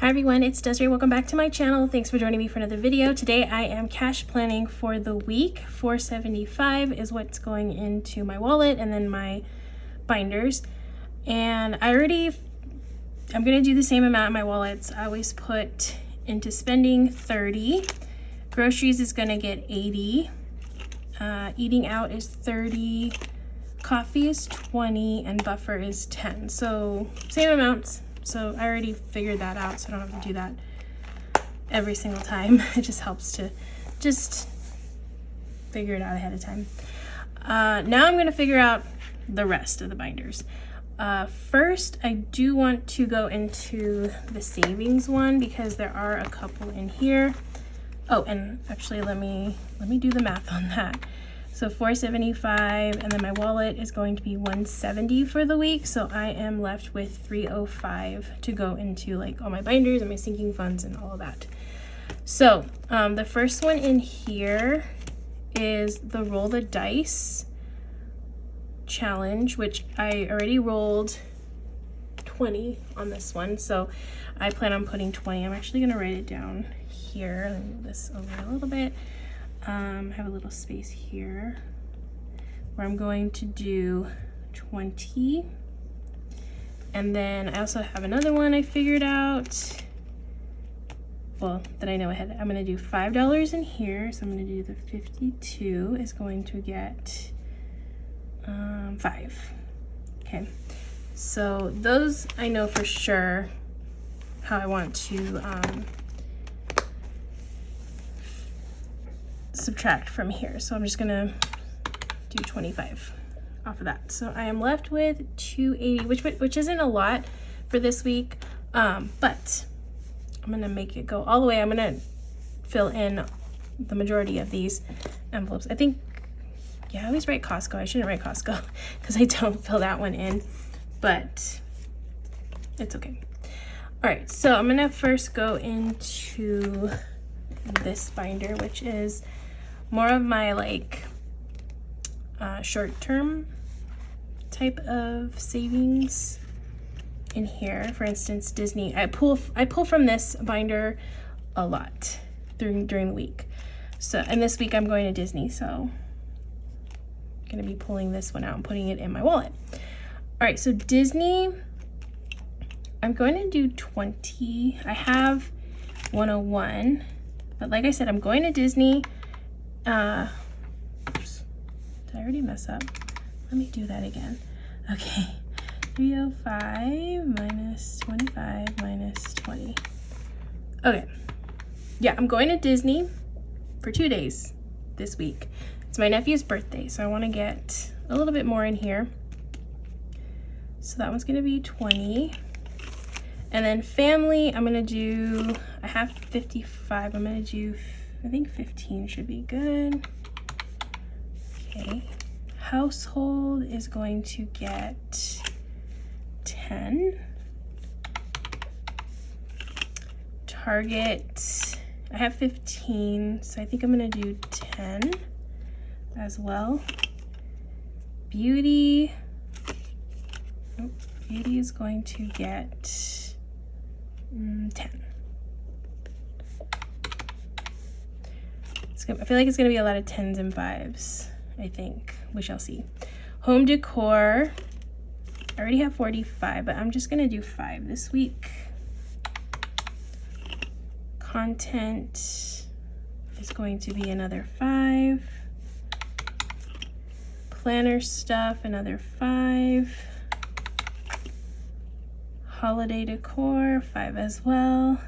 Hi everyone, it's Desiree. Welcome back to my channel. Thanks for joining me for another video. Today I am cash planning for the week. $475 is what's going into my wallet and then my binders. And I'm gonna do the same amount in my wallets. I always put into spending 30. Groceries is gonna get 80. Eating out is 30. Coffee is 20 and buffer is 10. So same amounts. So I already figured that out, so I don't have to do that every single time. It just helps to just figure it out ahead of time. Now I'm going to figure out the rest of the binders. First, I do want to go into the savings one because there are a couple in here. Oh, and actually let me do the math on that. So $475, and then my wallet is going to be $170 for the week. So I am left with $305 to go into like all my binders and my sinking funds and all of that. So the first one in here is the roll the dice challenge, which I already rolled 20 on this one. So I plan on putting 20. I'm actually gonna write it down here. Let me move this over a little bit. Have a little space here where I'm going to do 20, and then I also have another one I figured out, well, that I know ahead. I'm going to do $5 in here, so I'm going to do the 52 is going to get 5. Okay, so those I know for sure how I want to subtract from here. So I'm just gonna do 25 off of that. So I am left with 280, which isn't a lot for this week, but I'm gonna make it go all the way. I'm gonna fill in the majority of these envelopes. I think, yeah, I always write Costco. I shouldn't write Costco because I don't fill that one in, but it's okay. All right, so I'm gonna first go into this binder, which is more of my like short-term type of savings in here. For instance, Disney, I pull from this binder a lot during the week. So, and this week I'm going to Disney, so I'm gonna be pulling this one out and putting it in my wallet. All right, so Disney, I'm going to do 20. I have 101, but like I said, I'm going to Disney. Oops, did I already mess up? Let me do that again. Okay, 305 minus 25 minus 20. Okay, yeah, I'm going to Disney for 2 days this week. It's my nephew's birthday, so I want to get a little bit more in here. So that one's going to be 20. And then family, I'm going to do, I have 55, I'm going to do, I think 15 should be good. Okay. Household is going to get 10. Target, I have 15, so I think I'm going to do 10 as well. Beauty, Beauty is going to get 10. I feel like it's going to be a lot of 10s and 5s, I think. We shall see. Home decor, I already have 45, but I'm just going to do 5 this week. Content is going to be another 5. Planner stuff, another 5. Holiday decor, 5 as well.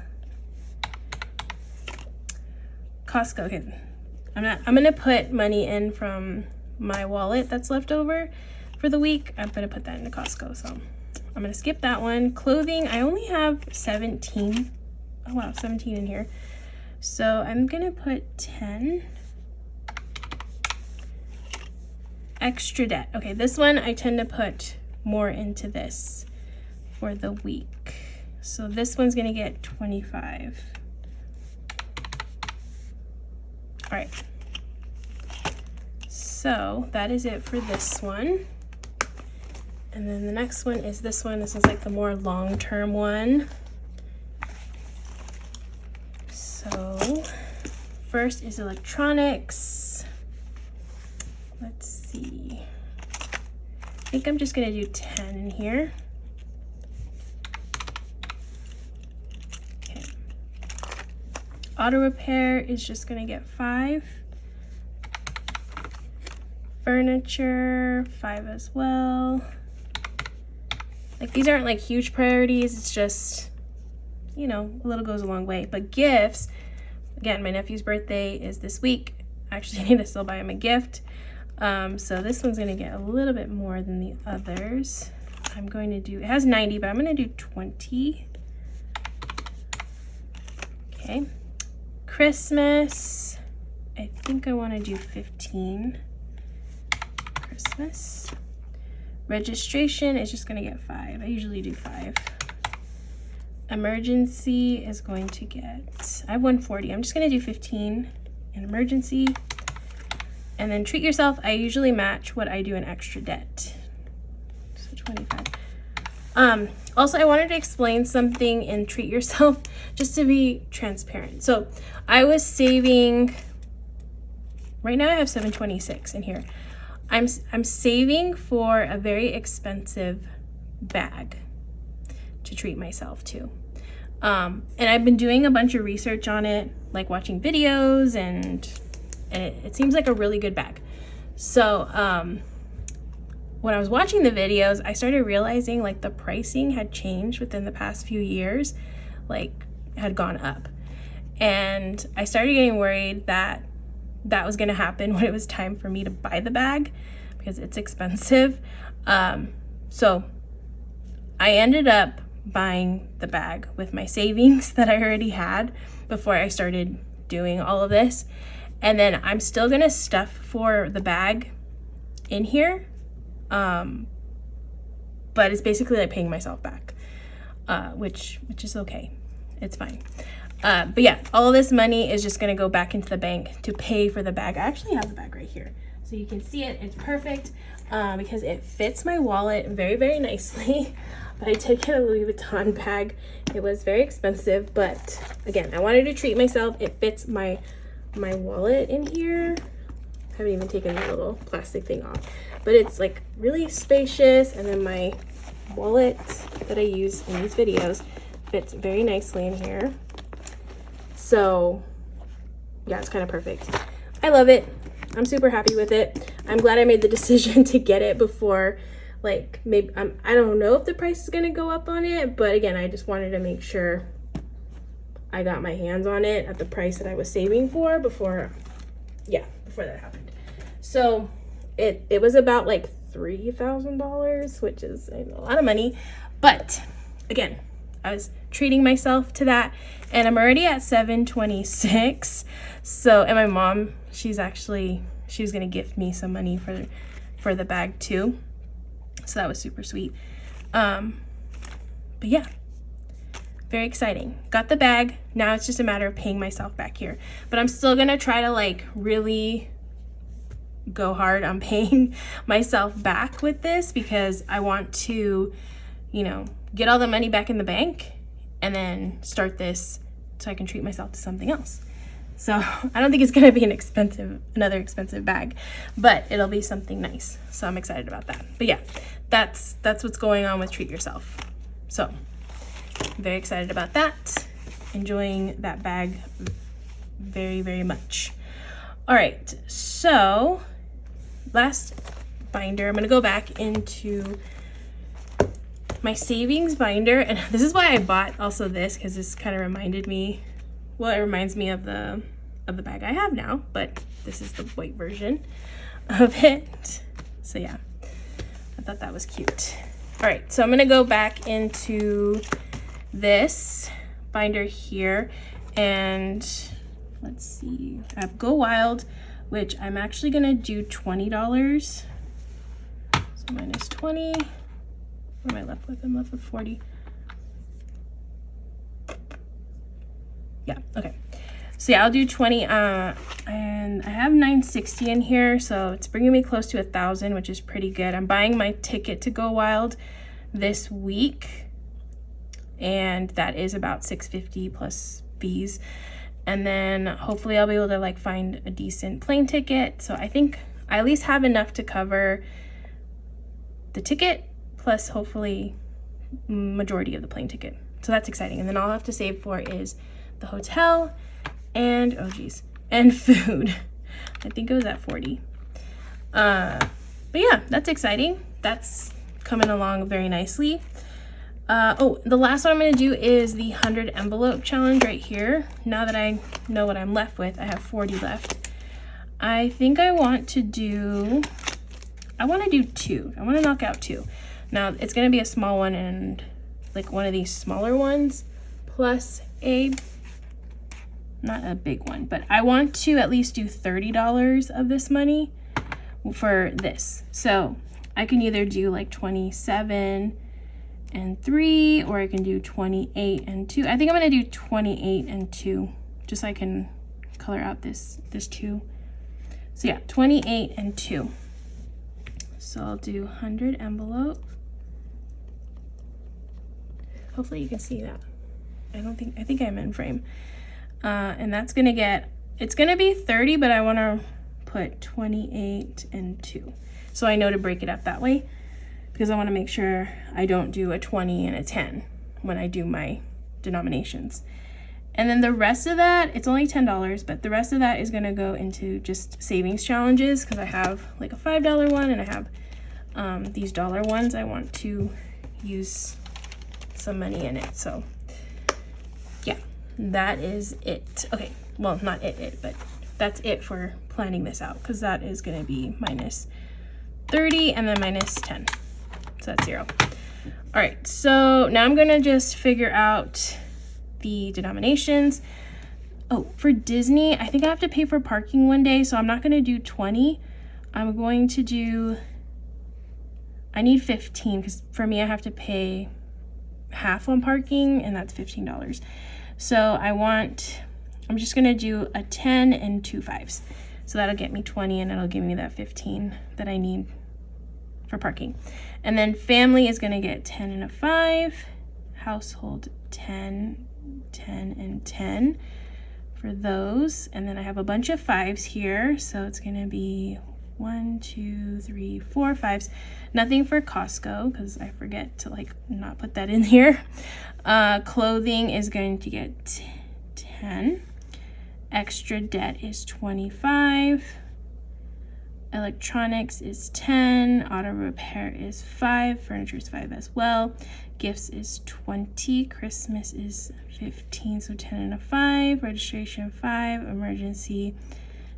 Costco, okay. I'm gonna put money in from my wallet that's left over for the week. I'm gonna put that into Costco, so I'm gonna skip that one. Clothing, I only have 17. Oh wow, 17 in here. So I'm gonna put 10. Extra debt. Okay, this one I tend to put more into this for the week. So this one's gonna get 25. All right, so that is it for this one. And then the next one is this one. This is like the more long-term one. So first is electronics. Let's see. I think I'm just gonna do 10 in here. Okay. Auto repair is just gonna get 5. Furniture, 5 as well. Like, these aren't like huge priorities, it's just, you know, a little goes a long way. But gifts, again, my nephew's birthday is this week. I actually need to still buy him a gift. So this one's gonna get a little bit more than the others. I'm going to do, it has 90, but I'm gonna do 20. Okay. Christmas, I think I wanna do 15. Christmas. Registration is just gonna get 5. I usually do 5. Emergency is going to get, I have 140. I'm just gonna do 15 in emergency. And then treat yourself, I usually match what I do in extra debt. So 25. Also, I wanted to explain something in treat yourself, just to be transparent. So I was saving, right now I have 726 in here. I'm saving for a very expensive bag to treat myself to. And I've been doing a bunch of research on it, like watching videos, and it seems like a really good bag. So when I was watching the videos, I started realizing like the pricing had changed within the past few years, like had gone up. And I started getting worried that that was gonna happen when it was time for me to buy the bag, because it's expensive. So I ended up buying the bag with my savings that I already had before I started doing all of this. And then I'm still gonna stuff for the bag in here, but it's basically like paying myself back, which is okay, it's fine. But yeah, all of this money is just gonna go back into the bank to pay for the bag. I actually have the bag right here, so you can see it. It's perfect because it fits my wallet very, very nicely. But I did get a Louis Vuitton bag. It was very expensive, but again, I wanted to treat myself. It fits my wallet in here. I haven't even taken the little plastic thing off, but it's like really spacious. And then my wallet that I use in these videos fits very nicely in here. So yeah, it's kind of perfect. I love it. I'm super happy with it. I'm glad I made the decision to get it before, like, maybe I don't know if the price is gonna go up on it, but again, I just wanted to make sure I got my hands on it at the price that I was saving for before that happened. So it was about like $3,000, which is a lot of money, but again, I was treating myself to that, and I'm already at 726. So, and my mom, she was gonna gift me some money for the bag too. So that was super sweet. But yeah, very exciting. Got the bag. Now it's just a matter of paying myself back here. But I'm still gonna try to like really go hard on paying myself back with this, because I want to, you know, get all the money back in the bank and then start this so I can treat myself to something else. So I don't think it's gonna be another expensive bag, but it'll be something nice. So I'm excited about that. But yeah, that's what's going on with Treat Yourself. So I'm very excited about that. Enjoying that bag very, very much. All right, so last binder, I'm gonna go back into my savings binder, and this is why I bought also this, because this kind of reminded me, well, it reminds me of the bag I have now, but this is the white version of it. So yeah, I thought that was cute. All right, so I'm gonna go back into this binder here, and let's see, I have Go Wild, which I'm actually gonna do $20. So minus 20. What am I left with? I'm left with 40. Yeah, okay. So yeah, I'll do 20, and I have 960 in here, so it's bringing me close to 1,000, which is pretty good. I'm buying my ticket to Go Wild this week, and that is about $650 plus fees. And then hopefully I'll be able to like find a decent plane ticket. So I think I at least have enough to cover the ticket plus hopefully majority of the plane ticket. So that's exciting. And then all I have to save for is the hotel and, oh geez, and food. I think it was at 40. But yeah, that's exciting. That's coming along very nicely. Oh, the last one I'm going to do is the 100 envelope challenge right here. Now that I know what I'm left with, I have 40 left. I think I want to do 2. I want to knock out 2. Now it's going to be a small one and like one of these smaller ones plus not a big one, but I want to at least do $30 of this money for this. So I can either do like 27 and 3, or I can do 28 and 2. I think I'm gonna do 28 and 2, just so I can color out this 2. So yeah, 28 and 2. So I'll do 100 envelope. Hopefully you can see that. I think I'm in frame. And that's gonna it's gonna be 30, but I wanna put 28 and 2. So I know to break it up that way, because I wanna make sure I don't do a 20 and a 10 when I do my denominations. And then the rest of that, it's only $10, but the rest of that is gonna go into just savings challenges, because I have like a $5 one and I have these dollar ones. I want to use some money in it. So yeah, that is it. Okay, well, not it, but that's it for planning this out, because that is going to be minus 30 and then minus 10. So that's 0. All right, so now I'm going to just figure out the denominations. Oh, for Disney, I think I have to pay for parking one day, so I'm not going to do 20. I'm going to do, I need 15, because for me I have to pay half on parking, and that's $15. So I'm just gonna do a 10 and 2 5s. So that'll get me 20, and it'll give me that 15 that I need for parking. And then family is gonna get 10 and a 5, household 10, 10 and 10 for those. And then I have a bunch of 5s here, so it's gonna be 1, 2, 3, 4 5s. Nothing for Costco, because I forget to like not put that in here. Clothing is going to get 10. Extra debt is 25. Electronics is 10. Auto repair is 5. Furniture is 5 as well. Gifts is 20. Christmas is 15, so 10 and a 5. Registration 5. Emergency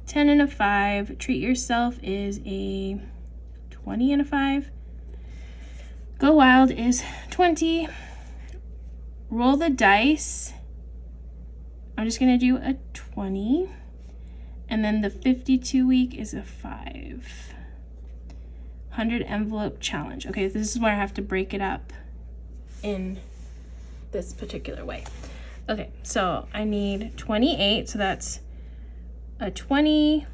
10 and a 5. Treat yourself is a 20 and a 5. Go wild is 20. Roll the dice, I'm just gonna do a 20. And then the 52 week is a 5. 100 envelope challenge. Okay, this is where I have to break it up in this particular way. Okay, so I need 28, so that's a 20,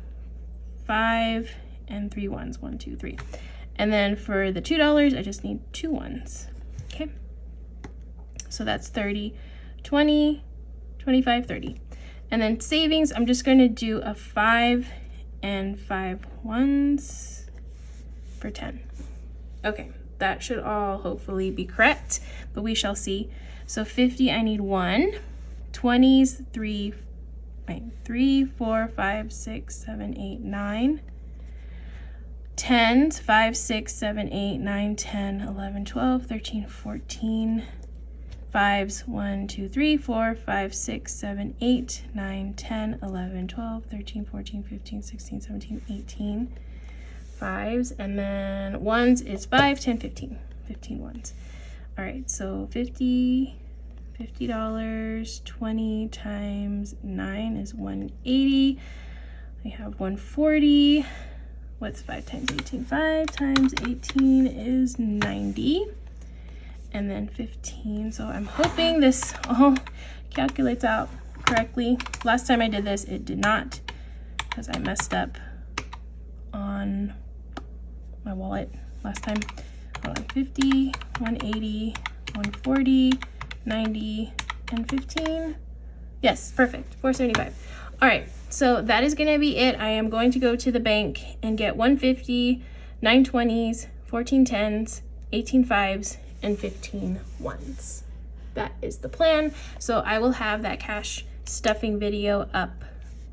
5, and 3 ones. 1, 2, 3. And then for the $2, I just need 2 ones. Okay, so that's 30, 20, 25, 30. And then savings, I'm just going to do a 5 and 5 ones for 10. Okay, that should all hopefully be correct, but we shall see. So 50, I need 1. 20s, 3, 4, 5, 6, 7, 8, 9. 10s, 5, 6, 7, 8, 9, 10, 11, 12, 13, 14. 5s, 1, 2, 3, 4, 5, 6, 7, 8, 9, 10, 11, 12, 13, 14, 15, 16, 17, 18. 5s, and then 1s is 5, 10, 15. 15 ones. All right, so $50, 20 times 9 is 180. We have 140. What's 5 times 18? 5 times 18 is 90. And then 15. So I'm hoping this all calculates out correctly. Last time I did this, it did not, because I messed up on my wallet last time. Hold on, 50, 180, 140, 90, and 15. Yes, perfect. 475. All right, so that is gonna be it. I am going to go to the bank and get 150, 920s, 1410s, 18.5s, and 15.1s. That is the plan. So I will have that cash stuffing video up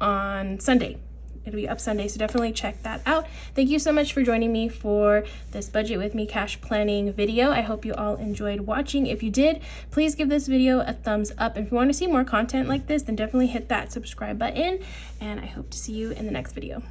on Sunday. It'll be up Sunday, so definitely check that out. Thank you so much for joining me for this Budget With Me cash planning video. I hope you all enjoyed watching. If you did, please give this video a thumbs up. If you want to see more content like this, then definitely hit that subscribe button, and I hope to see you in the next video.